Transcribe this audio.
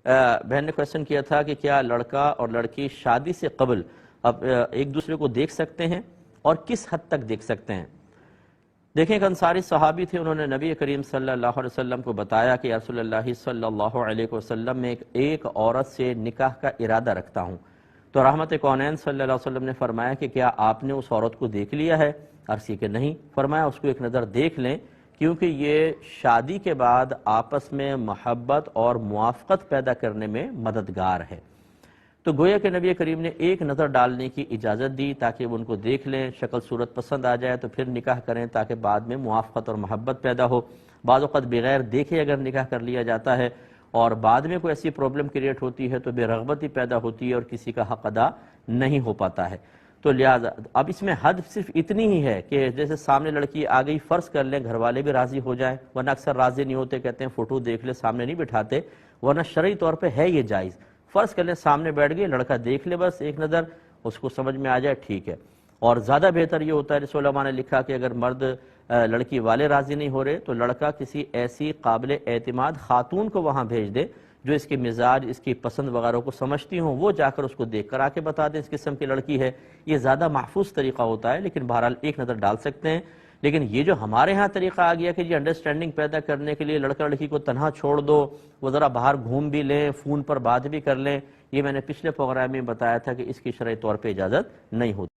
بہن نے کویسچن کیا تھا کہ کیا لڑکا اور لڑکی شادی سے قبل اب ایک دوسرے کو دیکھ سکتے ہیں اور کس حد تک دیکھ سکتے ہیں؟ دیکھیں، ایک انصاری صحابی تھے، انہوں نے نبی کریم صلی اللہ علیہ وسلم کو بتایا کہ یا رسول اللہ صلی اللہ علیہ وسلم میں ایک عورت سے نکاح کا ارادہ رکھتا ہوں۔ تو رحمت کونین صلی اللہ علیہ وسلم نے فرمایا کہ کیا آپ نے اس عورت کو دیکھ لیا ہے؟ عرض کی کہ نہیں۔ فرمایا اس کو ایک نظر دیکھ لیں، کیونکہ یہ شادی کے بعد آپس میں محبت اور موافقت پیدا کرنے میں مددگار ہے۔ تو گویا کہ نبی کریم نے ایک نظر ڈالنے کی اجازت دی تاکہ وہ ان کو دیکھ لیں، شکل صورت پسند آ جائے تو پھر نکاح کریں تاکہ بعد میں موافقت اور محبت پیدا ہو۔ بعض اوقات بغیر دیکھے اگر نکاح کر لیا جاتا ہے اور بعد میں کوئی ایسی پرابلم کریٹ ہوتی ہے تو بے رغبتی پیدا ہوتی ہے اور کسی کا حق ادا نہیں ہو پاتا ہے۔ تو لہٰذا اب اس میں حد صرف اتنی ہی ہے کہ جیسے سامنے لڑکی آ گئی، فرض کر لیں گھر والے بھی راضی ہو جائیں، ورنہ اکثر راضی نہیں ہوتے، کہتے ہیں فوٹو دیکھ لے، سامنے نہیں بٹھاتے، ورنہ شرعی طور پہ ہے یہ جائز۔ فرض کر لیں سامنے بیٹھ گئے، لڑکا دیکھ لے، بس ایک نظر اس کو سمجھ میں آ جائے، ٹھیک ہے۔ اور زیادہ بہتر یہ ہوتا ہے، رسول علماء نے لکھا کہ اگر مرد لڑکی والے راضی نہیں ہو رہے تو لڑکا کسی ایسی قابل اعتماد خاتون کو وہاں بھیج دے جو اس کے مزاج، اس کی پسند وغیرہ کو سمجھتی ہوں، وہ جا کر اس کو دیکھ کر آ کے بتا دیں اس قسم کی لڑکی ہے۔ یہ زیادہ محفوظ طریقہ ہوتا ہے، لیکن بہرحال ایک نظر ڈال سکتے ہیں۔ لیکن یہ جو ہمارے ہاں طریقہ آ گیا کہ یہ انڈرسٹینڈنگ پیدا کرنے کے لیے لڑکا لڑکی کو تنہا چھوڑ دو، وہ ذرا باہر گھوم بھی لیں، فون پر بات بھی کر لیں، یہ میں نے پچھلے پروگرام میں بتایا تھا کہ اس کی شرعی طور پہ اجازت نہیں ہوتی۔